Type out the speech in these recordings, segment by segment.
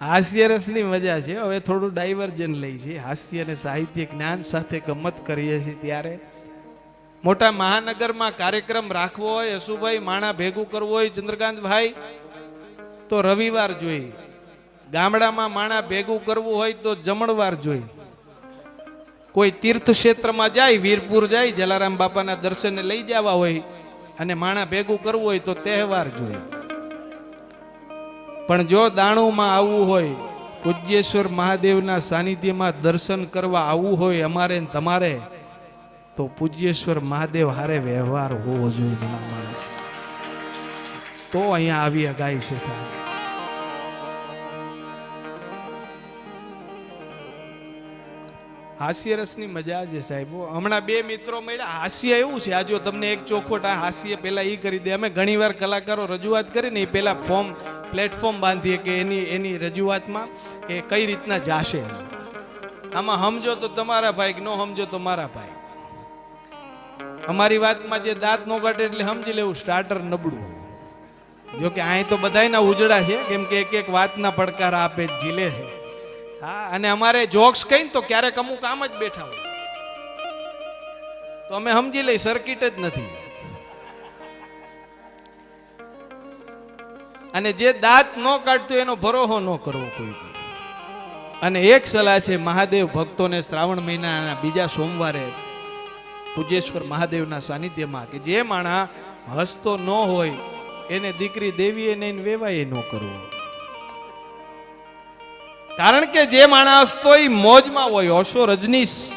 હાસ્યરસની મજા છે. હવે થોડું ડાયવર્જન લઈ છે. હાસ્ય અને સાહિત્ય જ્ઞાન સાથે ગમત કરીએ છીએ. ત્યારે મોટા મહાનગરમાં કાર્યક્રમ રાખવો હોય, યશુભાઈ માણા ભેગું કરવું હોય ચંદ્રકાંતભાઈ, તો રવિવાર જોઈ. ગામડામાં માણા ભેગું કરવું હોય તો જમણવાર જોઈ. કોઈ તીર્થ ક્ષેત્રમાં જાય, વીરપુર જાય, જલારામ બાપાના દર્શને લઈ જવા હોય અને માણા ભેગું કરવું હોય તો તહેવાર જોઈ. પણ જો દાણુમાં આવવું હોય, પૂજ્યેશ્વર મહાદેવના સાનિધ્યમાં દર્શન કરવા આવવું હોય અમારે ને તમારે, તો પૂજ્યેશ્વર મહાદેવ હારે વ્યવહાર હોવો જોઈએ ભલા માણસ, તો અહીંયા આવી અગાઈ છે સાહેબ. હાસ્યરસની મજા છે સાહેબ. હમણાં બે મિત્રો મળ્યા. હાસ્ય એવું છે, આ જો તમને એક ચોખોટ આ હાસ્ય પેલા એ કરી દે. અમે ઘણીવાર કલાકારો રજૂઆત કરીને એ પેલા પ્લેટફોર્મ બાંધીએ કે એની રજૂઆતમાં એ કઈ રીતના જાશે. આમાં સમજો તો તમારા ભાઈ, કે ન સમજો તો મારા ભાઈ. અમારી વાતમાં જે દાંત નો કાઢે એટલે સમજી લેવું સ્ટાર્ટર નબળું. જો કે અહીં તો બધાયના ઉજળા છે, કેમ કે એક એક વાતના પડકાર આપે ઝીલે છે. હા, અને અમારે જોક્સ કહીને તો ક્યારેક અમુક આમ જ બેઠા હોય તો અમે સમજી લઈ સર્કિટ જ નથી. અને જે દાંત ન કાઢતું એનો ભરોસો ન કરવો કોઈ. અને એક સલાહ છે મહાદેવ ભક્તોને, શ્રાવણ મહિનાના બીજા સોમવારે પૂજ્યેશ્વર મહાદેવના સાનિધ્યમાં, કે જે માણા હસતો ન હોય એને દીકરી દેવીએ નહીં, વેવાય ન કરવો. કારણ કે જે માણસ તો મોજમાં હોય. ઓશો રજનીશ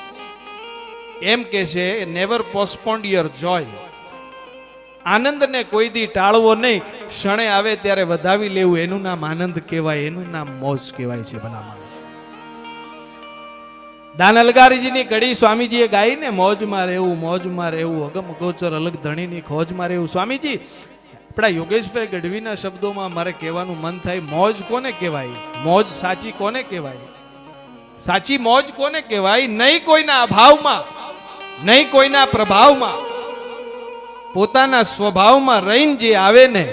એમ કે છે, નેવર પોસ્ટપોન્ડ યોર જોય. આનંદને કોઈ દી ટાળવો નહીં, ક્ષણે આવે ત્યારે વધાવી લેવું, એનું નામ આનંદ કહેવાય, એનું નામ મોજ કહેવાય છે ભલા માણસ. દાન અલગારીજીની કડી સ્વામીજીએ ગાઈ ને, મોજમાં રહેવું, મોજમાં રહેવું, અગમ ગોચર અલગ ધણીની ખોજમાં રહેવું. સ્વામીજી આપણા યોગેશભાઈ ગઢવીના શબ્દોમાં મારે કહેવાનું મન થાય, મોજ કોને કહેવાય? મોજ સાચી કોને કહેવાય? સાચી મોજ કોને કહેવાય? નહીં કોઈના અભાવમાં, નહીં કોઈના પ્રભાવમાં, પોતાના સ્વભાવમાં રહીને જે આવે ને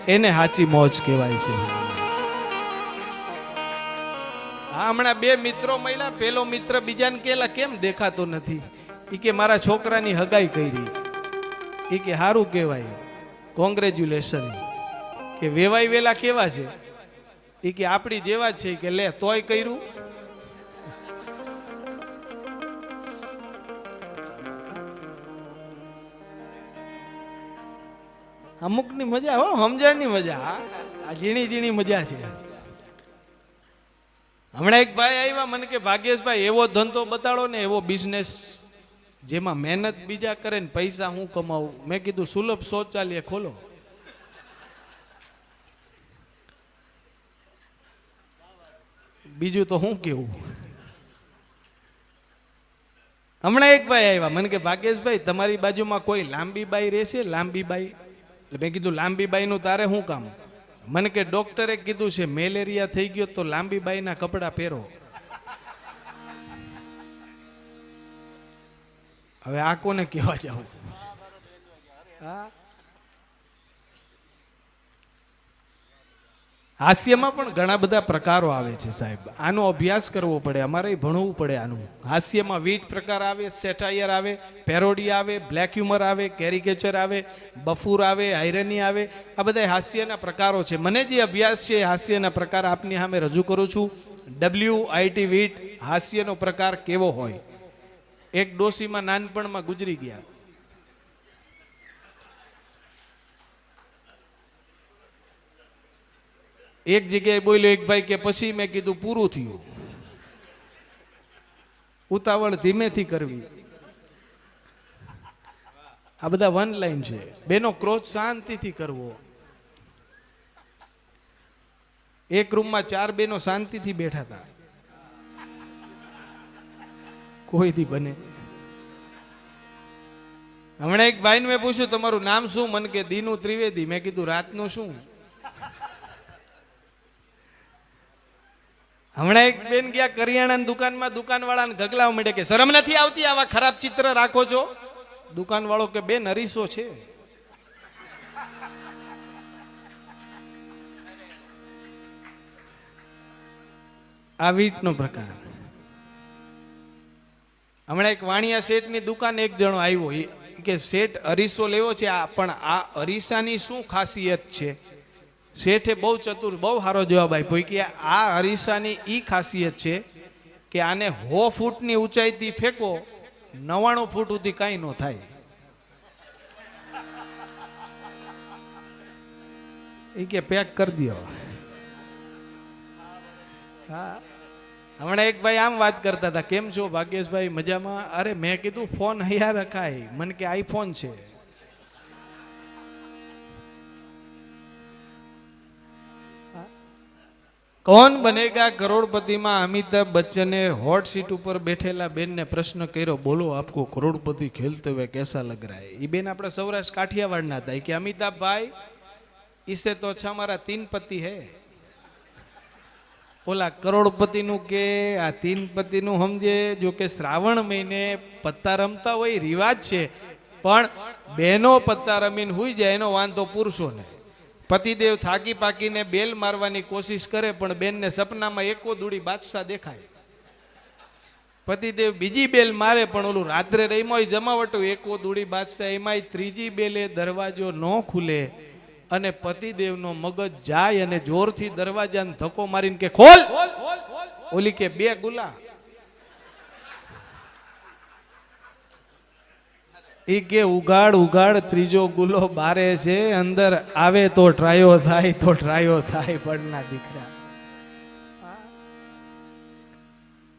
એને સાચી મોજ કહેવાય છે. હા, હમણાં બે મિત્રો મળ્યા. પેલો મિત્ર બીજાને કેલા કેમ દેખાતો નથી? એ કે મારા છોકરાની હગાઈ કરી. એ કે સારું કહેવાય, કોંગ્રેચ્યુલેશન. કે વેવાય વેલા કેવા છે? એ કે આપણી જેવા જ છે. કે લે તોય કર્યું. અમુકની મજા હો, સમજણની મજા. આ ઝીણી ઝીણી મજા છે. હમણાં એક ભાઈ આવ્યા મને કે ભાગ્યેશભાઈ એવો ધંધો બતાડો ને, એવો બિઝનેસ જેમાં મહેનત બીજા કરે ને પૈસા હું કમાવું. મેં કીધું સુલભ શૌચાલય ખોલો. બીજું તો હું કેવું. હમણાં એક ભાઈ આવ્યા મને કે ભાગ્યેશભાઈ તમારી બાજુમાં કોઈ લાંબી બાઈ રહેશે? લાંબી બાઈ. મેં કીધું લાંબી બાઈ નું તારે શું કામ? મને કે ડોક્ટરે કીધું છે મેલેરિયા થઈ ગયો તો લાંબી બાઈના કપડા પહેરો. હવે આ કોને કહેવા જાવ? હાસ્યમાં પણ ઘણા બધા પ્રકારો આવે છે સાહેબ. આનો અભ્યાસ કરવો પડે, અમારે ભણવું પડે આનું. હાસ્યમાં 20 પ્રકાર આવે. સેટાયર આવે, પેરોડી આવે, બ્લેક હ્યુમર આવે, કેરિકેચર આવે, બફૂર આવે, આયરની આવે. આ બધા હાસ્યના પ્રકારો છે. મને જે અભ્યાસ છે હાસ્યના પ્રકાર આપની સામે રજૂ કરું છું. WIT વીટ હાસ્યનો પ્રકાર કેવો હોય? એક ડોસીમાં નાનપણમાં ગુજરી ગયા. એક જગ્યાએ બોલ્યો એક ભાઈ કે પછી મેં કીધું પૂરું થયું. ઉતાવળ ધીમેથી કરવી. આ બધા વન લાઈન છે. બેનો ક્રોધ શાંતિથી કરવો. એક રૂમમાં 4 બેનો શાંતિથી બેઠા હતા. કોઈ દી બને. હમણાં એક ભાઈને મેં પૂછ્યું તમારું નામ શું? મને કે દીનુ ત્રિવેદી. મેં કીધું રાતનું શું? હમણાં એક બેન ગયા કરિયાણાની દુકાનમાં, દુકાનવાળાને ગગલાવા માંડે કે શરમ નથી આવતી આવા ખરાબ ચિત્ર રાખો છો? દુકાનવાળો કે બેન અરીસો છે. આ વીટનો પ્રકાર. હમણાં એક વાણિયા શેઠની દુકાન એક જણો આવ્યો, કે શેઠ અરીસો લેવો છે, પણ આ અરીસાની શું ખાસિયત છે? શેઠે બહુ ચતુર, બહુ સારો જવાબ આપ્યો કે આ અરીસાની ઈ ખાસિયત છે કે આને 100 ફૂટની ઊંચાઈથી ફેંકો, 99 ફૂટ સુધી કાંઈ ન થાય. એ કે પેક કરી દો. હા, હમણાં એક ભાઈ આમ વાત કરતા હતા, કેમ છો ભાગ્યેશભાઈ, મજામાં? અરે મેં કીધું ફોન હૈયા રખાય, મને કે આઈફોન છે. कौन बनेगा करोड़पति में अमिताभ बच्चन ने हॉट सीट ऊपर बैठेला बेन ने प्रश्न કર્યો, बोलो आपको करोड़पति खेलते हुए कैसा लग रहा है? ये बेन अपना सौराष्ट्र काठियावाड़ था कि अमिताभ भाई इससे तो अच्छा हमारा 3 पति है. ओला करोड़पति नु के आ 3 पति नु समझे, जो के श्रावण महीने पत्ता रमता हो रिवाज छे, पण बेनो पत्ता रमीन हुई जाए एनो वांधो पुरुषों ने. पतिदेव थाकी पाकी ने बेल मारवानी कोशिश करे, पण बेन ने सपना में एको दूड़ी बादशाह देखाय. पतिदेव बीजी बेल मारे, पण ओलू रात्रे रहीमो जमावटो एको दूड़ी बादशाह, एमाय त्रीजी बेले दरवाजो न खुले अने पतिदेव नो मगज जाय अने जोरथी दरवाजाने धक्को मारीने के खोल. ओली के 2 गुला. ई के उगाड़ उगाड़ त्रीजो गुलो बारे छे, अंदर आवे तो ट्रायो थाय पड़ना दीकरा.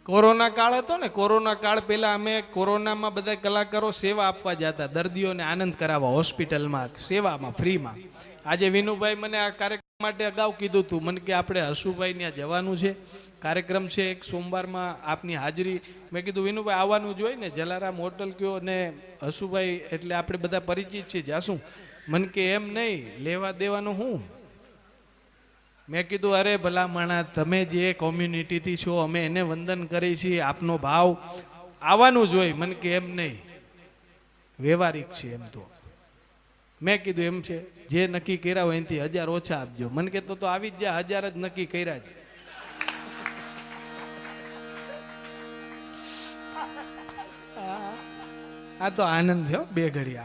कोरोना काळ हतो ने, कोरोना काळ पहेला अमे कोरोनामां बधा कलाकारो सेवा आपवा जाता, दर्दीओने आनंद करावा होस्पिટલમાં सेवामां फ्रीमां. આજે વિનુભાઈ મને આ કાર્યક્રમ માટે અગાઉ કીધું હતું, મને કે આપણે હસુભાઈ ત્યાં જવાનું છે, કાર્યક્રમ છે એક સોમવારમાં, આપની હાજરી. મેં કીધું વિનુભાઈ આવવાનું જ હોય ને, જલારામ હોટલ કયો ને હસુભાઈ એટલે આપણે બધા પરિચિત છીએ, જાશું. મને કે એમ નહીં, લેવા દેવાનું હું. મેં કીધું અરે ભલા માણા, તમે જે કોમ્યુનિટીથી છો અમે એને વંદન કરી છીએ, આપનો ભાવ આવવાનું જ હોય. મને કે એમ નહીં, વ્યવહારિક છે એમ. તો મેં કીધું એમ છે, જે નક્કી કર્યા હોય એનાથી 1000 ઓછા આપજો. મને કહેતો તો આવી જ જા, 1000 જ નક્કી કર્યા છે. આ તો આનંદ થયો 2 ઘડી.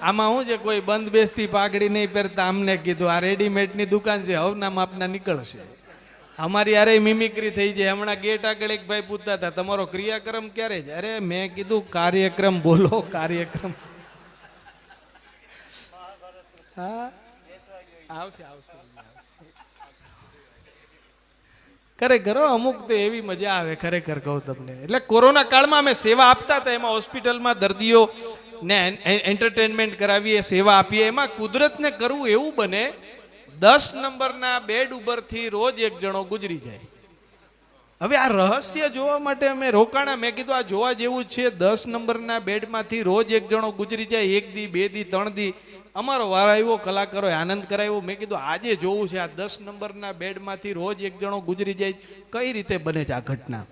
આમાં હું છે, કોઈ બંધ બેસતી પાઘડી નહીં પહેરતા. અમને કીધું આ રેડીમેડની દુકાન છે, હવના માપના નીકળશે. અમારી અરે મિમિક્રી થઈ જાય. હમણાં ગેટ આગળ એક ભાઈ પૂછતા હતા, તમારો ક્રિયાક્રમ ક્યારે છે? અરે મેં કીધું કાર્યક્રમ બોલો, કાર્યક્રમ. હા, આવશે. ખરેખર અમુક તો એવી મજા આવે, ખરેખર કહું તમને. એટલે કોરોના કાળમાં અમે સેવા આપતા હતા, એમાં હોસ્પિટલમાં દર્દીઓ ને એન્ટરટેનમેન્ટ કરાવીએ, સેવા આપીએ. એમાં કુદરતને કરવું એવું બને, 10 નંબરના બેડ ઉપરથી રોજ એક જણો ગુજરી જાય. હવે આ રહસ્ય જોવા માટે અમે રોકાણા. મેં કીધું આ જોવા જેવું છે, 10 નંબરના બેડમાંથી રોજ એક જણો ગુજરી જાય, 1 દી 2 દી 3 દી. અમારો વારો આવ્યો, કલાકારોએ આનંદ કરાવ્યો. મેં કીધું આજે જોવું છે, આ 10 નંબરના બેડમાંથી રોજ એક જણો ગુજરી જાય, કઈ રીતે બને છે આ ઘટના.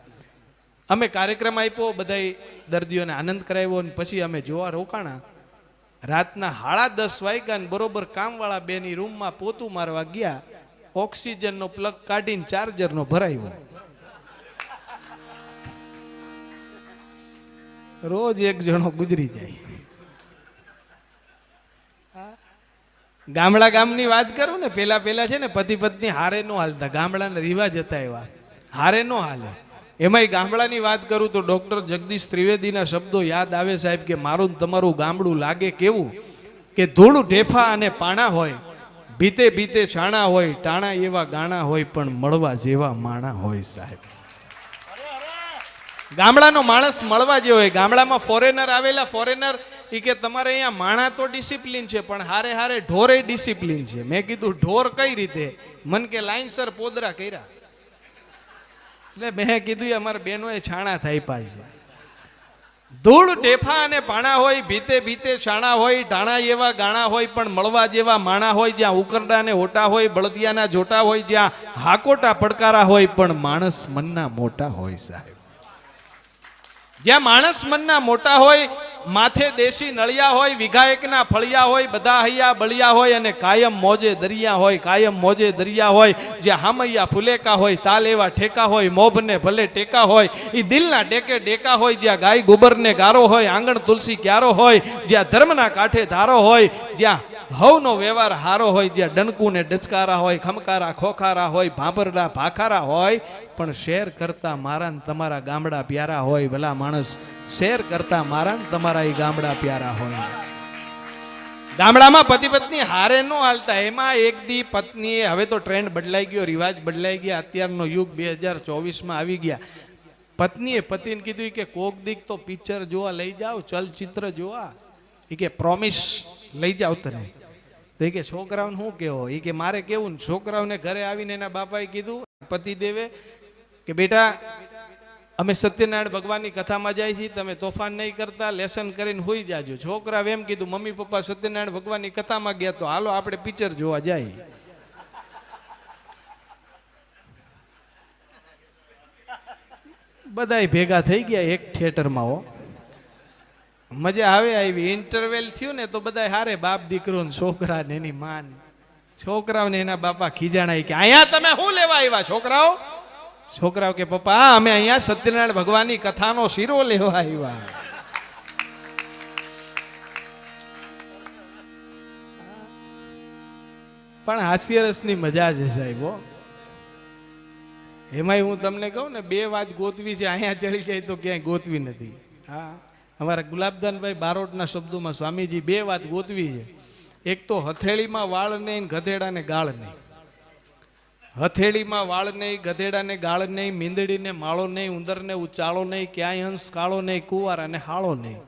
અમે કાર્યક્રમ આપ્યો, બધાય દર્દીઓને આનંદ કરાવ્યો, અને પછી અમે જોવા રોકાણા. રાતના 10:30 વાગ્યા ને બરોબર કામવાળા બેની રૂમમાં પોતું મારવા ગયા, ઓક્સિજનનો પ્લગ કાઢીને ચાર્જરનો ભરાયો. રોજ એક જણો ગુજરી જાય. ગામડા ગામની વાત કરું ને, પેલા છે ને પતિ પત્ની હારે નો હાલતા, ગામડાના રિવાજ હતા એવા, હારે નો હાલે. એમાંય ગામડાની વાત કરું તો ડોક્ટર જગદીશ ત્રિવેદીના શબ્દો યાદ આવે સાહેબ, કે મારું તમારું ગામડું લાગે કેવું, કે ધૂળ ઢેફા અને પાણા હોય, ભીતે ભીતે છાણા હોય, ટાણા એવા ગાણા હોય, પણ મળવા જેવા માણા હોય સાહેબ. ગામડાનો માણસ મળવા જેવો હોય. ગામડામાં ફોરેનર આવેલા, ફોરેનર એ કે તમારે અહીંયા માણા તો ડિસિપ્લિન છે, પણ હારે હારે ઢોરે ડિસિપ્લિન છે. મેં કીધું ઢોર કઈ રીતે? મન કે લાઈનસર પોદરા કર્યા. એટલે મેં કીધું અમારા બહેનોએ છાણા થાય પાછે. ધૂળ ઢેફા અને પાણા હોય, ભીતે ભીતે છાણા હોય, ટાણા એવા ગાણા હોય, પણ મળવા જેવા માણા હોય. જ્યાં ઉકરડા ને ઓટા હોય, બળદિયાના જોટા હોય, જ્યાં હાકોટા પડકારા હોય, પણ માણસ મનના મોટા હોય સાહેબ. જ્યાં માણસ મનના મોટા હોય, માથે દેશી નળિયા હોય, વિઘાયકના ફળિયા હોય, બધા હૈયા બળિયા હોય અને કાયમ મોજે દરિયા હોય, કાયમ મોજે દરિયા હોય. જ્યાં હામૈયા ફુલેકા હોય, તાલ એવા ઠેકા હોય, મોભને ભલે ટેકા હોય, એ દિલના ડેકે ડેકા હોય. જ્યાં ગાય ગોબરને ગારો હોય, આંગણ તુલસી ક્યારો હોય, જ્યાં ધર્મના કાંઠે ધારો હોય, જ્યાં હવનો વ્યવહાર હારો હોય, જ્યાં ડનકુ ને ડચકારા હોય, ખમકારા ખોખારા હોય, ભાંભરડા ભાખારા હોય. પણ શેર કરતા મારા ને તમારા ગામડા પ્યારા હોય. ભલા માણસ, શેર કરતા મારા ને તમારા એ ગામડા પ્યારા હોય. ગામડામાં પતિ પત્ની હારે નો હાલતા. એમાં એક દી પત્નીએ, હવે તો ટ્રેન્ડ બદલાઈ ગયો, રિવાજ બદલાઈ ગયા, અત્યારનો યુગ 2024માં આવી ગયા. પત્નીએ પતિને કીધું કે કોક દીક તો પિક્ચર જોવા લઈ જાઓ, ચલચિત્ર જોવા. એ કે પ્રોમિસ લઈ જાઓ તને. તો એ કે છોકરાઓને શું કેવો? એ કે મારે કેવું. છોકરાઓને ઘરે આવીને એના બાપાએ કીધું, પતિદેવે, કે બેટા અમે સત્યનારાયણ ભગવાનની કથામાં જાય છીએ, તમે તોફાન નહીં કરતા, લેસન કરીને હોઈ જાજો. છોકરા એમ કીધું, મમ્મી પપ્પા સત્યનારાયણ ભગવાનની કથામાં ગયા, તો હાલો આપણે પિક્ચર જોવા જાય. બધાય ભેગા થઈ ગયા એક થિયેટરમાં. હો, મજા આવી. ઇન્ટરવેલ થયું ને તો બધા હારે, બાપ દીકરો ને છોકરા ને એની માન. છોકરાઓને એના બાપા ખીજાણા કે અહીંયા તમે શું લેવા આવ્યા છોકરાઓ? છોકરાઓ કે પપ્પા અમે અહીંયા સત્યનારાયણ ભગવાનની કથાનો શીરો લેવા આવ્યા. પણ હાસ્યરસની મજા છે સાહેબ. એમાંય હું તમને કહું ને, બે વાત ગોતવી છે, અહીંયા ચડી જાય તો ક્યાંય ગોતવી નથી. હા, અમારા ગુલાબદાનભાઈ બારોટના શબ્દોમાં સ્વામીજી બે વાત ગોતવી છે. એક તો હથેળીમાં વાળ નહીં, ગધેડાને ગાળ નહીં. હથેળીમાં વાળ નહીં, ગધેડાને ગાળ નહીં, મીંદડીને માળો નહીં, ઉંદરને ઉચાળો નહીં, ક્યાંય હંસ કાળો નહીં, કુંવારાને હાળો નહીં.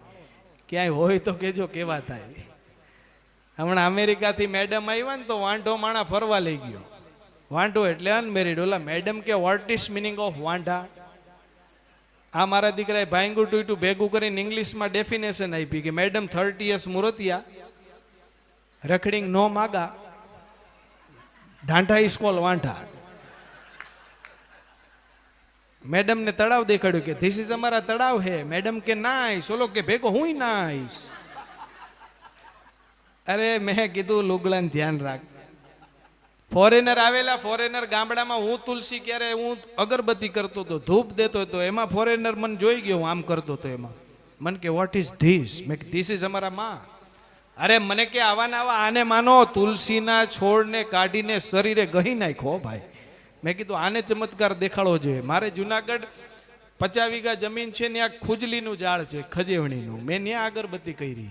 ક્યાંય હોય તો કેજો કેવા થાય. હમણાં અમેરિકાથી મેડમ આવ્યા ને તો વાંઢો માણા ફરવા લઈ ગયો. વાંઢો એટલે અનમેરિડ. ઓલા મેડમ કે વોટ ઇઝ મિનિંગ ઓફ વાંઢા? આ મારા દીકરાએ ભાંગું ટૂટું ભેગું કરીને ઇંગ્લિશમાં ડેફિનેશન આપી કે મેડમ 30 years મુરતિયા, રખડીંગ નો માગા, ઢાંઢા ઇસ્કોલ વાંઢા. મેડમ ને તળાવ દેખાડ્યું કે ધીસ ઇઝ અમારા તળાવ હે. મેડમ કે નાઈસ. ઓલો કે ભેગો હું નાઈસ. અરે મેં કીધું લુગડાને ધ્યાન રાખ. ફોરેનર આવેલા, ફોરેનર ગામડામાં. હું તુલસી ક્યારે હું અગરબત્તી કરતો હતો, ધૂપ દેતો હતો, એમાં ફોરેનર મને જોઈ ગયો, આમ કરતો હતો. એમાં મને કે વોટ ઇઝ ધીસ? મેં ધીસ ઇઝ અમારા માં. અરે મને કે આવા ને આવા આને માનો, તુલસીના છોડને કાઢીને શરીરે ગહી નાખો ભાઈ. મેં કીધું આને ચમત્કાર દેખાડવો જોઈએ. મારે જુનાગઢ 50 વીઘા જમીન છે, ત્યાં ખુજલીનું ઝાડ છે, ખજેવણીનું. મેં ત્યાં અગરબત્તી કરી.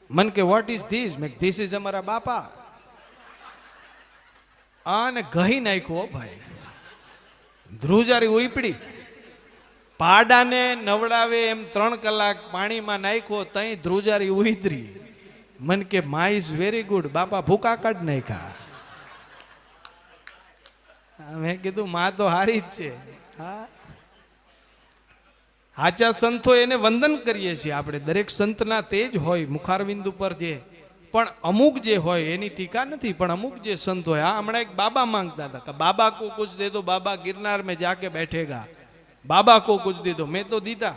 મન કે વોટ ઇઝ ધીસ? મેં ધીસ ઇઝ અમારા બાપા. આને ગહી નાખ્યો ભાઈ. ધ્રુજારી ઉપડી. પાડાને નવડાવે એમ 3 કલાક પાણીમાં નાખ્યો, તઈ ધ્રુજારી ઉતરી. મન કે મા ઇઝ વેરી ગુડ. બાપા ભૂકા કાઢ નાખ્યા. મેં કીધું માં તો હારી જ છે. હા, સાચા સંતો એને વંદન કરીએ છીએ આપણે. દરેક સંતના તેજ હોય મુખારવિંદ ઉપર જે, પણ અમુક જે હોય એની ટીકા નથી. પણ અમુક જે સંત હોય, હા હમણાં એક બાબા માંગતા હતા કે બાબા કો કુછ દે દો, બાબા ગિરનાર में जाके बैठेगा, બાબા કો કુછ દે દો. મેં તો દીધા,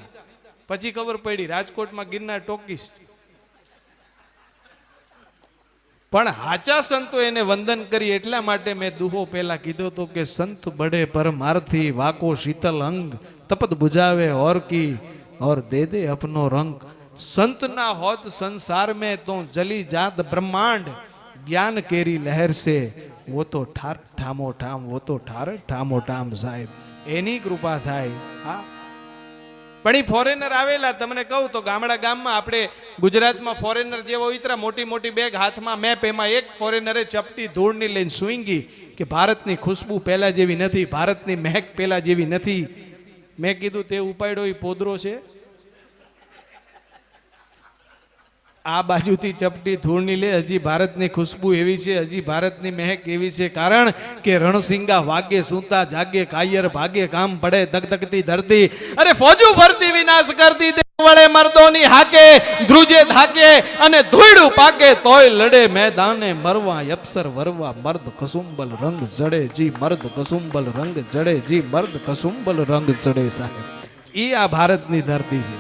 પછી ખબર પડી રાજકોટમાં ગિરનાર ટોકીસ. પણ હાચા સંતો એને વંદન કરી. એટલા માટે મેં દુહો પહેલા કીધો તો કે સંત બડે પરમાર્થી, વાકો શીતલ અંગ, તપત બુજાવે और की और दे दे अपनो रंग. संत ना होत संसार में तो जली जात ब्रह्मांड, ज्ञान केरी लहर से वो तो ठार ठामो ठाम, वो तो ठार ठामो ठाम. साहेब એની કૃપા થાય. હા, પણ એ ફોરેનર આવેલા. તમને કહું તો ગામડા ગામમાં આપણે ગુજરાતમાં ફોરેનર જેવો ઉતરા, મોટી મોટી બેગ હાથમાં મેપ. એમાં એક ફોરેનરે ચપટી ધૂળની લઈને સ્વિંગી કે ભારતની ખુશ્બુ પહેલા જેવી નથી, ભારતની મહેક પહેલા જેવી નથી. મેં કીધું તે ઉપાડ્યો એ પોદરો છે. આ બાજુથી ચપટી ધૂળની લે, હજી ભારતની ખુશ્બુ એવી છે, હજી ભારતની મહેક એવી છે. કારણ કે રણસિંગા વાગે, સૂતા જાગે, કાયર ભાગે, કામ પડે ધગધગતી ધરતી. અરે ફોજુ ફરતી વિનાશ કરતી, વળે મર્દોની હાકે, ધ્રુજે ધાકે અને ધૂળું પાકે, તોય લડે મેદાને મરવા, અપ્સર વરવા, મર્દ કસુંબલ રંગ જડે જી, મર્દ કસુંબલ રંગ જડે જી, મર્દ કસુંબલ રંગ જડે. સાહેબ ઈ આ ભારતની ધરતી છે.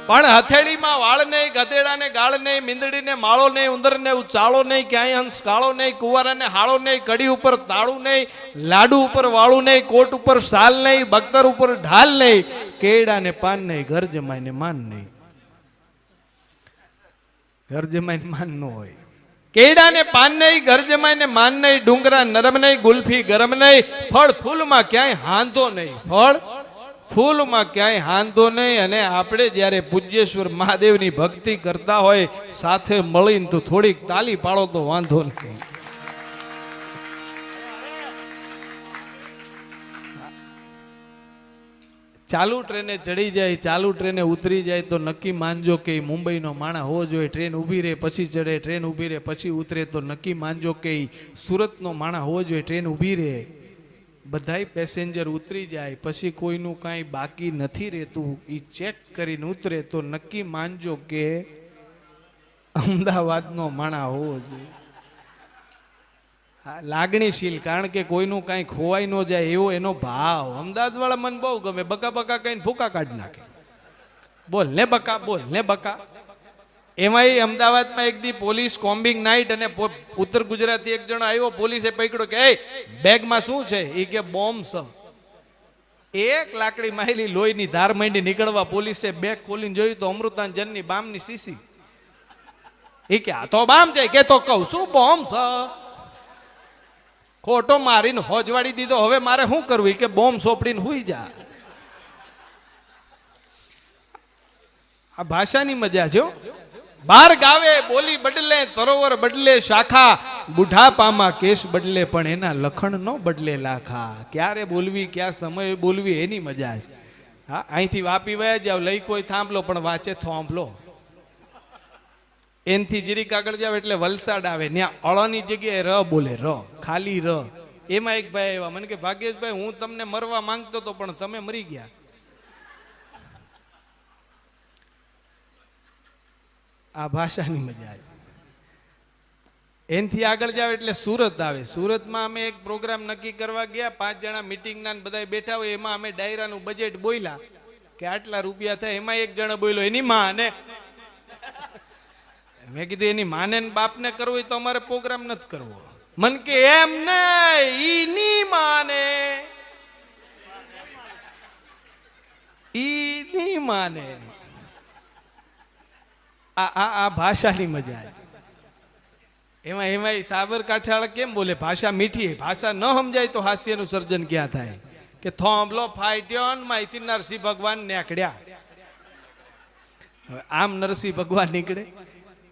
પણ હથેળીમાં વાળ નહીં, ગધેડાને ગાળ નહીં, મીંદડીને માળો નહીં, ઉંદરને ચાળો નહીં, ક્યાંય હંસ કાળો નહીં, કુંવારાને હાળો નહીં, કડી ઉપર તાળું નહીં, લાડુ ઉપર વાળું નહીં, કોટ ઉપર શાલ નહીં, બખ્તર ઉપર ઢાલ નહીં, કેળાને પાન નહીં, ઘર જમાઈને માન નહીં. ઘર જમાઈને માન ન હોય. કેળાને પાન નહીં, ઘર જમાઈને માન નહીં, ડુંગરા નરમ નહીં, ગુલ્ફી ગરમ નહીં, ફળ ફૂલમાં ક્યાંય હાંધો નહીં, ફળ ફૂલમાં ક્યાંય હાંધો નહીં. અને આપણે જ્યારે પૂજ્યેશ્વર મહાદેવની ભક્તિ કરતા હોય સાથે મળીને તો થોડીક તાલી પાડો તો વાંધો નહીં. ચાલુ ટ્રેને ચડી જાય, ચાલુ ટ્રેને ઉતરી જાય તો નક્કી માનજો કે મુંબઈનો માણા હોવો જોઈએ. ટ્રેન ઊભી રહે પછી ચડે, ટ્રેન ઊભી રહે પછી ઉતરે તો નક્કી માનજો કે સુરતનો માણા હોવો જોઈએ. ટ્રેન ઊભી રહે, બધાય પેસેન્જર ઉતરી જાય પછી કોઈનું કાંઈ બાકી નથી રહેતું, એ ચેક કરીને ઉતરે તો નક્કી માનજો કે અમદાવાદનો માણા હોવો જોઈએ. લાગણીશીલ, કારણ કે કોઈનું કાંઈ ખોવાઈ ન જાય એવો એનો ભાવ. અમદાવાદ વાળા મને બહુ ગમે, બકા બકા કહીને ફૂકા કાઢી નાખે. બોલ ને બકા, બોલ ને બકા. એમાંય અમદાવાદમાં એક દી પોલીસ કોમ્બિંગ નાઇટ અને ઉત્તર ગુજરાતી એક જણો આવ્યો, પોલીસે પકડ્યો કે એ બેગમાં શું છે? એ કે બોમ્બ છે. એક લાકડી માહિલી લોહીની ધાર માંડી નીકળવા પોલીસે બેગ ખોલીને જોયું તો અમૃતાંજનની બામની શીશી. એ કે આ તો બામ છે. કે તો કહું શું બોમ્બ છે? ખોટો મારીને હોજવાડી દીધો. હવે મારે શું કરવું? કે બોમ્બ સોપડીને હુઈ જા. આ ભાષાની મજા છે. બાર ગાવે બોલી બદલે, તરોવર બદલે શાખા, બુઢાપામાં કેસ બદલે પણ એના લખણ નો બદલે લાખા. ક્યારે બોલવી, ક્યાં સમય બોલવી, એની મજા છે. હા, અહીંથી વાપી વયા જાવ, લઈ કોઈ થાંભલો પણ વાંચે થોંભલો. એનથી જીરીક આગળ જાવ એટલે વલસાડ આવે, ત્યાં અળની જગ્યાએ ર બોલે, ર ખાલી ર. એમાં એક ભાઈ આવ્યા, મને કે ભાગ્યેશભાઈ હું તમને મરવા માંગતો હતો પણ તમે મરી ગયા. આ ભાષાની મજા આવે. એનથી આગળ જાવ એટલે સુરત આવે. સુરતમાં અમે એક પ્રોગ્રામ નક્કી કરવા ગયા, 5 જણા મીટિંગના બધા બેઠા હોય. એમાં અમે ડાયરાનું બજેટ બોલ્યા કે આટલા રૂપિયા થાય. એમાં એક જણા બોલ્યો એની માને. મેં કીધું એની માને ને બાપને કરવું હોય તો અમારે પ્રોગ્રામ નથી કરવો. મન કે એમ નહીં, ઈની માને, ઈની માને. આ ભાષાની મજા આવે. એમાં સાબરકાંઠાવાળા કેમ બોલે? ભાષા મીઠી. ભાષા ન સમજાય તો હાસ્યનું સર્જન ક્યાં થાય? કે થોંભલો ફાટ્યો ને માહિતી નરસિંહ ભગવાન નીકળ્યા. હવે આમ નરસિંહ ભગવાન નીકળે?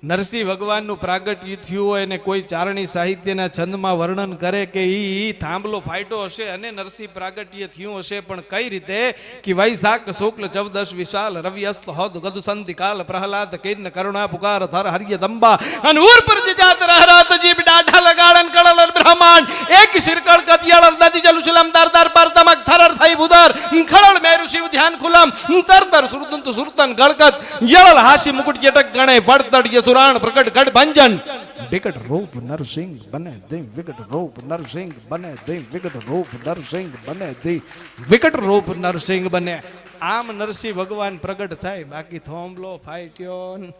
નરસિંહ ભગવાનનું પ્રાગટ્ય થયું હોય ને કોઈ ચારણી સાહિત્યના છંદમાં વર્ણન કરે કે ઈ થાંભલો ફાટ્યો હશે અને નરસિંહ પ્રાગટ્ય થયું હશે, પણ કઈ રીતે? કે વૈશાખ શુક્લ 14 વિશાલ રવિ અસ્ત હોદ ગદુ સંધિ કાલ પ્રહલાદ કિન્ન કરુણા પુકાર થર હરિય દંબા અનૂર પર જાત રહરાત જીબ ડાઢા લગાડન કળલ બ્રહ્માંડ એક શિરકળ કતિયાળ અર્દાદી જલુસલમ દારદાર પર તમક થરર થઈ બુદર ખળળ મેરુ શિવ ધ્યાન ખુલમ તરતર સુરદંત સુરતન ગળકત યળ હાસી મુકુટ જટક ગણે વડતડ સુરાણ પ્રકટ ગઢ ભંજન વિકટ રૂપ નરસિંહ બને દે, વિકટ રૂપ નરસિંહ બને દે, વિકટ રૂપ નરસિંહ બને દે, વિકટ રૂપ નરસિંહ બને. આમ નરસિંહ ભગવાન પ્રગટ થાય. બાકી થોંભલો ફાટ્યો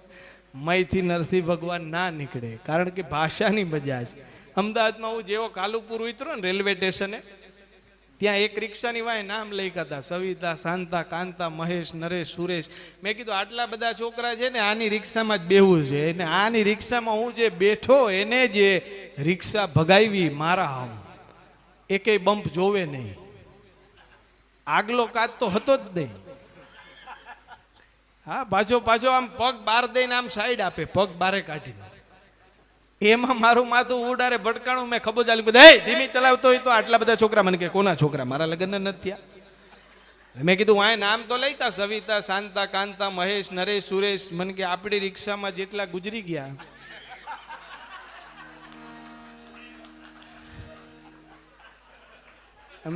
મયથી નરસિંહ ભગવાન ના નીકળે, કારણ કે ભાષાની મજા છે. અમદાવાદમાં હું જેવો કાલુપુર ઉતરો ને રેલવે સ્ટેશને, ત્યાં એક રિક્ષાની વાય નામ લખ્યા હતા, સવિતા, શાંતા, કાંતા, મહેશ, નરેશ, સુરેશ. મેં કીધું આટલા બધા છોકરા છે ને આની રિક્ષામાં જ બેહવું છે. અને આની રિક્ષામાં હું જે બેઠો એને જે રિક્ષા ભગાવી મારા આમ એકેય બમ્પ જોવે નહીં. આગલો કાચ તો હતો જ નહીં. હા, પાછો આમ પગ બાર દઈને આમ સાઈડ આપે, પગ બારે કાઢીને. એમાં મારું માથું ઉડારે ભટકાણું. મેં ખબર ચાલી બધા ધીમી ચલાવતો હોય તો આટલા બધા છોકરા. મને કે કોના છોકરા? મારા લગ્ન નથી થયા. મેં કીધું વાય નામ તો લખ્યા, સવિતા, શાંતા, કાંતા, મહેશ, નરેશ, સુરેશ. મને કે આપણી રિક્ષામાં જેટલા ગુજરી ગયા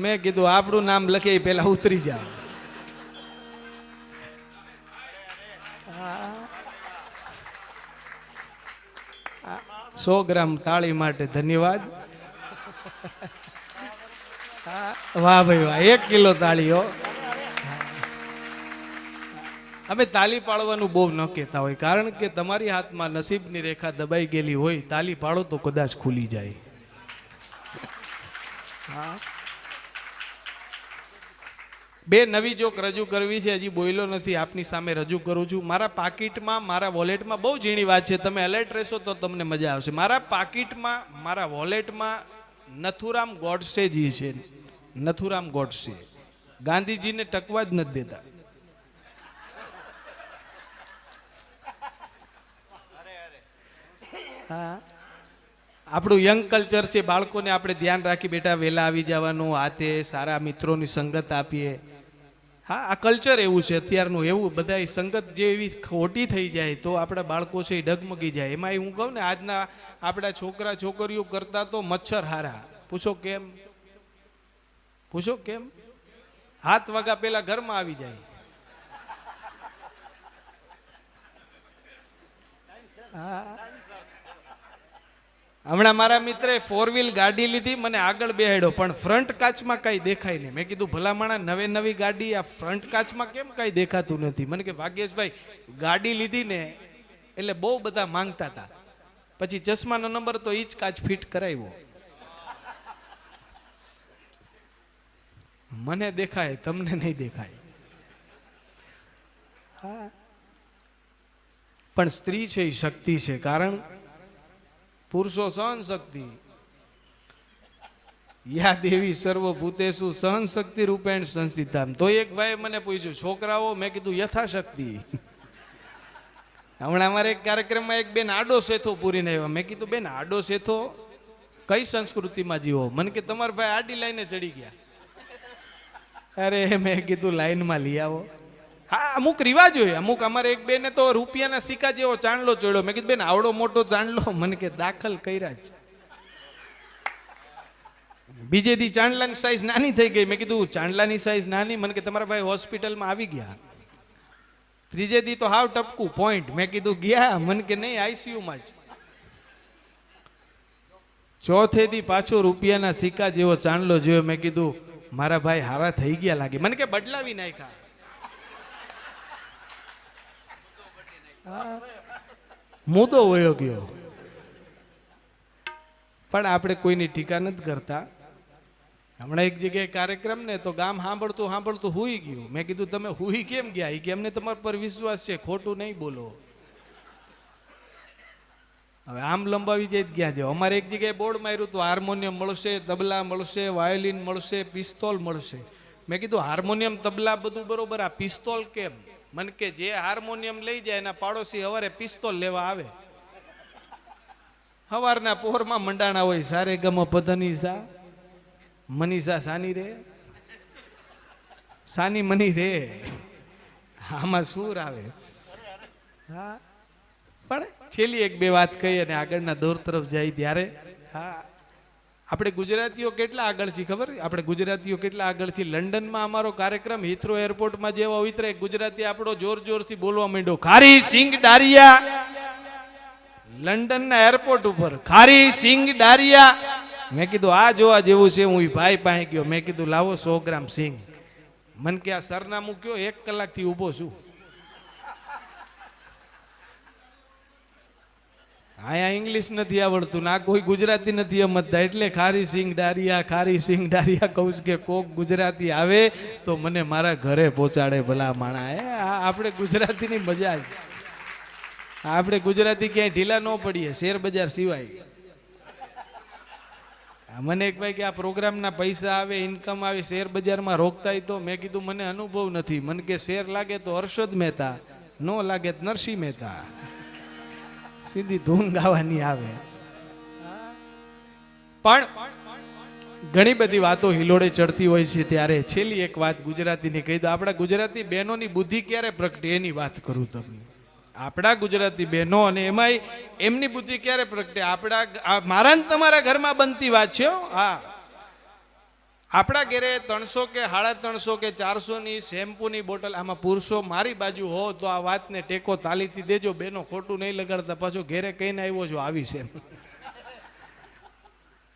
મેં કીધું આપણું નામ લખે પેલા ઉતરી જાવ. 100 ગ્રામ તાળી માટે ધન્યવાદ. વાહ ભાઈ વાહ, 1 કિલો તાળીઓ. અમે તાલી પાડવાનું બહુ ન કહેતા હોય, કારણ કે તમારી હાથમાં નસીબની રેખા દબાઈ ગયેલી હોય, તાલી પાડો તો કદાચ ખુલી જાય. હા, બે નવી જોક રજૂ કરવી છે, હજી બોલ્યો નથી, આપની સામે રજૂ કરું છું. મારા પાકીટમાં, મારા વોલેટમાં, બહુ ઝીણી વાત છે, તમે એલર્ટ રહેશો તો તમને મજા આવશે. મારા પાકીટમાં, મારા વોલેટમાં નથુરામ ગોડસેજી છે. નથુરામ ગોડસે ગાંધીજીને ટકવા જ નથી દેતા. હા, આપણું યંગ કલ્ચર છે, બાળકોને આપણે ધ્યાન રાખી બેટા વહેલા આવી જવાનું, આ તે સારા મિત્રોની સંગત આપીએ. હા, આ કલ્ચર એવું છે અત્યારનું, એવું બધા સંગત જે એવી ખોટી થઈ જાય તો આપણા બાળકો છે એ ડગમગી જાય. એમાં હું કહું ને, આજના આપણા છોકરા છોકરીઓ કરતા તો મચ્છર હારા. પૂછો કેમ? પૂછો કેમ? 7 વાગ્યા પહેલા ઘરમાં આવી જાય. હમણાં મારા મિત્રે 4 વ્હીલ ગાડી લીધી, મને આગળ બેહાડ્યો, પણ ફ્રન્ટ કાચમાં કઈ દેખાય નહીં. મેં કીધું ભલામણા નવી ગાડી, આ ફ્રન્ટ કાચમાં કેમ કઈ દેખાતું નથી? મને કે ભાગ્યેશભાઈ ગાડી લીધી ને એટલે બહુ બધા માંગતા હતા, પછી ચશ્માનો નંબર તો ઈ જ કાચ ફિટ કરાવ્યો. મને દેખાય, તમને નહીં દેખાય. હા, પણ સ્ત્રી છે એ શક્તિ છે, કારણ પુરુષો સહન શક્તિ. યા દેવી સર્વભૂતેષુ સહન શક્તિ રૂપેણ સંસ્થિતામ. તો એક ભાઈ મને પૂછ્યું છોકરાઓ, મેં કીધું યથાશક્તિ. હમણાં અમારે એક કાર્યક્રમમાં એક બેન આડો સેથો પૂરીને આવ્યા. મેં કીધું બેન આડો સેથો કઈ સંસ્કૃતિમાં જીવો? મને કે તમારા ભાઈ આડી લાઈને ચડી ગયા. અરે મેં કીધું લાઈનમાં લઈ આવો. હા, અમુક રિવાજ હોય. અમુક અમારે એક બેને તો રૂપિયાના સિક્કા જેવો ચાંદલો ચોડ્યો. મેં કીધું બેન આવડો મોટો ચાંદલો? મને કે દાખલ કર્યા છે. બીજે દી ચાંદલાની સાઈઝ નાની થઈ ગઈ. મેં કીધું ચાંદલાની સાઈઝ નાની? મને કે તમારા ભાઈ હોસ્પિટલમાં આવી ગયા. ત્રીજે દી તો હાવ ટપકું પોઈન્ટ. મેં કીધું ગયા? મને કે નહીં, આઈસીયુમાં જ. ચોથે દી પાછો રૂપિયાના સિક્કા જેવો ચાંદલો જોયો. મેં કીધું મારા ભાઈ હારા થઈ ગયા લાગે. મને કે બદલાવી નાખ્યા. મુદ્દો વયો ગયો. પણ આપણે કોઈની ટીકા નથી કરતા. હમણાં એક જગ્યાએ કાર્યક્રમ ને તો ગામ સાંભળતું સાંભળતું હુઈ ગયું. મેં કીધું તમે હુઈ કેમ ગયા? કે અમને તમારા પર વિશ્વાસ છે, ખોટું નહીં બોલો. હવે આમ લંબાવી જાય ગયા છે. અમારે એક જગ્યાએ બોર્ડ માર્યું હતું હાર્મોનિયમ મળશે, તબલા મળશે, વાયોલિન મળશે, પિસ્તોલ મળશે. મેં કીધું હાર્મોનિયમ તબલા બધું બરોબર, આ પિસ્તોલ કેમ? મને કે જે હાર્મોનિયમ લઈ જાય એના પાડોશી હવારે પિસ્તોલ લેવા આવે. હવારના પોરમાં મંડાણા હોય, સારે ગમ પધનીસા મનીષા સાની રે સાની મની રે, આમાં સુર આવે. હા, પણ છેલ્લી એક બે વાત કહી અને આગળના દોર તરફ જાય ત્યારે હા, આપણે ગુજરાતીઓ કેટલા આગળ છીએ ખબર? આપણે ગુજરાતીઓ કેટલા આગળ છીએ. લંડનમાં અમારો કાર્યક્રમ હિથ્રો એરપોર્ટમાં જેવા ઉતરે ગુજરાતી આપણો જોર જોરથી બોલવા માંડ્યો, ખારી સિંગ ડારિયા. લંડનના એરપોર્ટ ઉપર ખારી સિંગ ડારિયા. મેં કીધું આ જોવા જેવું છે. હું ભાઈ પાસે ગયો, મેં કીધું લાવો 100 ગ્રામ સિંગ. મન કે આ સરનામું કયો? 1 કલાકથી ઊભો છું. અહીંયા ઇંગ્લિશ નથી આવડતું, ના કોઈ ગુજરાતી નથી સમજતા, એટલે ખારી સિંગ ડારિયા, ખારી સિંગ ડારિયા કહું છું કે કોક ગુજરાતી આવે તો મને મારા ઘરે પહોંચાડે ભલા માણા. આપણે ગુજરાતીની મજા છે. આપણે ગુજરાતી ક્યાંય ઢીલા ન પડીએ, શેર બજાર સિવાય. મને એક ભાઈ કે આ પ્રોગ્રામના પૈસા આવે, ઇન્કમ આવે, શેર બજારમાં રોકતાય તો? મેં કીધું મને અનુભવ નથી. મને કે શેર લાગે તો હર્ષદ મહેતા, ન લાગે તો નરસિંહ મહેતા. સીધી ધૂન ગાવાની આવે. પણ ઘણી બધી વાતો હિલોડે ચડતી હોય છે, ત્યારે છેલ્લી એક વાત ગુજરાતીની કહી દો. આપણા ગુજરાતી બહેનોની બુદ્ધિ ક્યારે પ્રગટે એની વાત કરું તમને. આપણા ગુજરાતી બહેનો અને એમાંય એમની બુદ્ધિ ક્યારે પ્રગટે? આપણા મારા ને તમારા ઘરમાં બનતી વાત છે. હા, આપણા ઘરે 300 કે 350 કે 400 ની શેમ્પૂની બોટલ. આમાં પુરુષો મારી બાજુ હો તો આ વાતને ટેકો તાલીથી દેજો. બેનો ખોટું નહીં લગાડતા. પાછો ઘેરે કહીને આવ્યો છો આવી છે.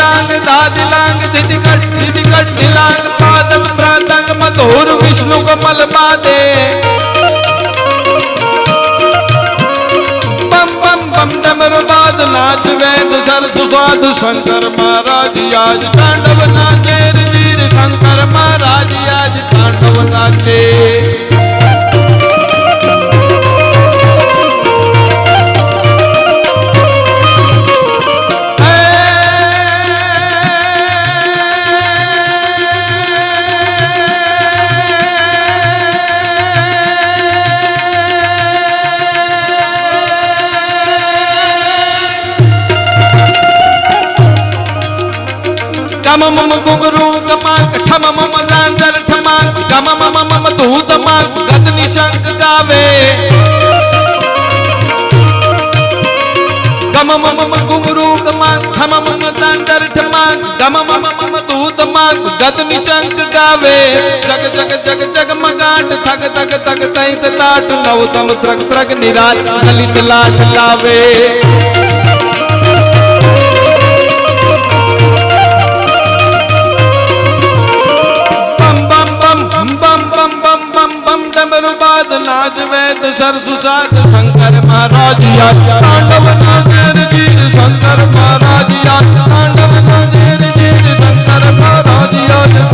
दिलांग दादिलांग दिदिकट दिदिकट दिलांग पादम प्रातंग मधुर विष्णु कमल पादे बम बम बम डमरू बाद नाच वेद सरस स्वाद शंकर महाराज आज तांडव नाचे रीर शंकर महाराज आज तांडव नाचे गम मम गुगरू गमाक ठम मम गांजर ठमाक गम मम मम दूत माक गद निशंक गावे गम मम गुगरू गमाक ठम मम गांजर ठमाक गम मम मम दूत माक गद निशंक गावे जग जग जग जग मगाट थग थग थग तैत ताट नवतम त्रग त्रग निराल ललित लाट लावे नाच वेद सरसु साथ शंकर महाराज तांडव नाचेर जीर शंकर महाराज तांडव नाचेर जीर शंकर महाराज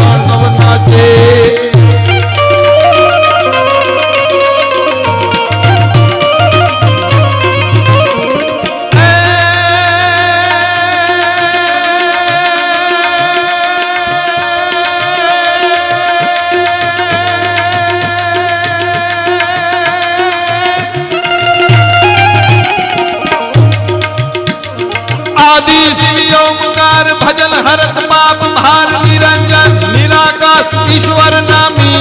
तांडव नाचे भजन हरत पाप भार निरंजन निराकार ईश्वर नामी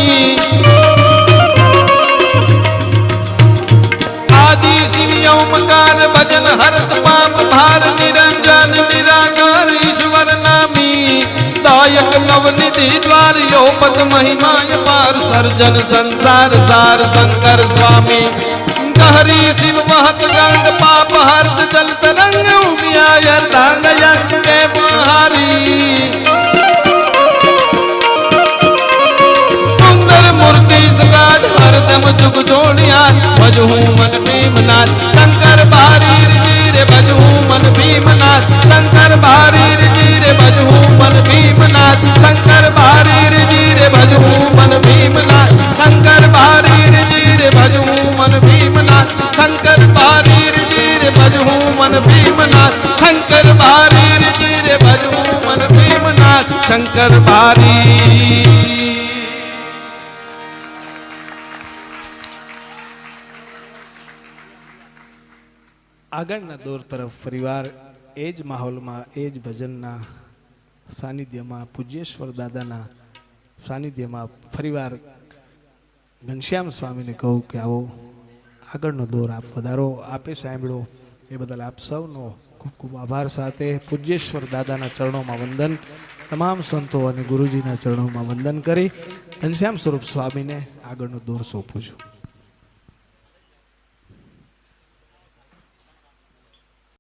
आदि शिव ओमकार भजन हरत पाप भार निरंजन निराकार ईश्वर नामी दायक नवनिधि द्वार योपत महिमाय पार सर्जन संसार सार शंकर स्वामी हरि शिव महत गंग पाप हर्द जल तरंग उमिया तांग के बहारी सुंदर मूर्ति सगाट हरदम जुग जोड़िया भजहूँ मन भीमनाथ शंकर भारी रे भजहूँ मन भीमनाथ शंकर भारी रे भजहूँ मन भीमनाथ शंकर भारी रे भजहूँ मन भीमनाथ शंकर भारी रे भजहूँ मन भीमनाथ शंकर भारी रे भजहूँ मन भीमनाथ शंकर भारी रे भजहूँ मन भीमनाथ शंकर भारी આગળના દોર તરફ ફરીવાર એ જ માહોલમાં એ જ ભજનના સાનિધ્યમાં પૂજ્યેશ્વર દાદાના સાનિધ્યમાં ફરીવાર ઘનશ્યામ સ્વામીને કહું કે આવો આગળનો દોર આપ વધારો આપે સાંભળો એ બદલ આપ સૌનો ખૂબ ખૂબ આભાર સાથે પૂજ્યેશ્વર દાદાના ચરણોમાં વંદન તમામ સંતો અને ગુરુજીના ચરણોમાં વંદન કરી ઘનશ્યામ સ્વરૂપ સ્વામીને આગળનો દોર સોંપું છું.